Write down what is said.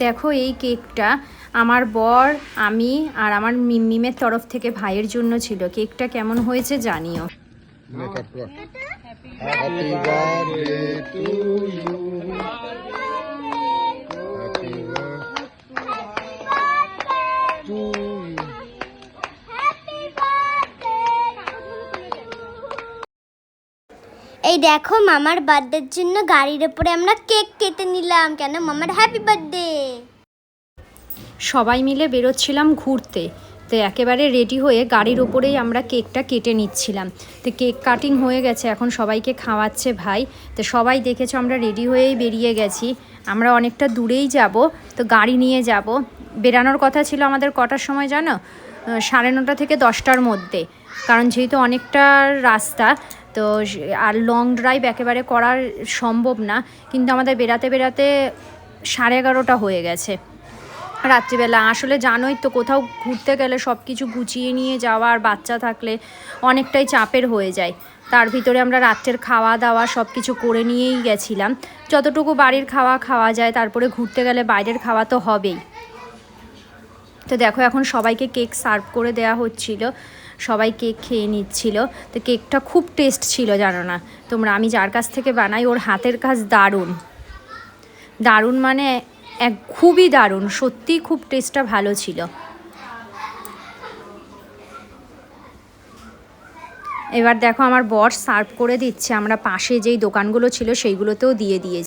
দেখো এই কেকটা আমার বর, আমি আর আমার মিমের তরফ থেকে ভাইয়ের জন্য ছিল। কেকটা কেমন হয়েছে জানিও। Happy birthday to you. Happy birthday to you. এই দেখো মামার বার্থডের জন্য গাড়ির উপরে আমরা কেক কেটে নিলাম, কেন মামার হ্যাপি বার্থডে। সবাই মিলে বেরোচ্ছিলাম ঘুরতে, তো একেবারে রেডি হয়ে গাড়ির ওপরেই আমরা কেকটা কেটে নিচ্ছিলাম। তো কেক কাটিং হয়ে গেছে, এখন সবাইকে খাওয়াচ্ছে ভাই। তো সবাই দেখেছো আমরা রেডি হয়েই বেরিয়ে গেছি। আমরা অনেকটা দূরেই যাব, তো গাড়ি নিয়ে যাব। বেরানোর কথা ছিল আমাদের কটার সময় জানো? 9:30 থেকে 10টার মধ্যে, কারণ যেহেতু অনেকটা রাস্তা, তো আর লং ড্রাইভ একেবারে করার সম্ভব না। কিন্তু আমাদের বেরাতে বেরাতে 11:30 হয়ে গেছে রাত্রিবেলা। আসলে জানোই তো, কোথাও ঘুরতে গেলে সব কিছু গুছিয়ে নিয়ে যাওয়া আর বাচ্চা থাকলে অনেকটাই চাপের হয়ে যায়। তার ভিতরে আমরা রাত্রের খাওয়া দাওয়া সব কিছু করে নিয়েই গেছিলাম, যতটুকু বাড়ির খাওয়া খাওয়া যায়। তারপরে ঘুরতে গেলে বাইরের খাওয়া তো হবেই। তো দেখো এখন সবাইকে কেক সার্ভ করে দেওয়া হচ্ছিল, সবাই কেক খেয়ে নিচ্ছিল। তো কেকটা খুব টেস্ট ছিল জানো না তোমরা, আমি যার কাছ থেকে বানাই ওর হাতের কাজ দারুণ দারুণ, মানে খুবই দারুণ, সত্যিই খুব টেস্টটা ভালো ছিল। এবার দেখো আমার বর সার্ভ করে দিচ্ছে, আমরা পাশে যেই দোকানগুলো ছিল সেইগুলোতেও দিয়ে দিয়েছি।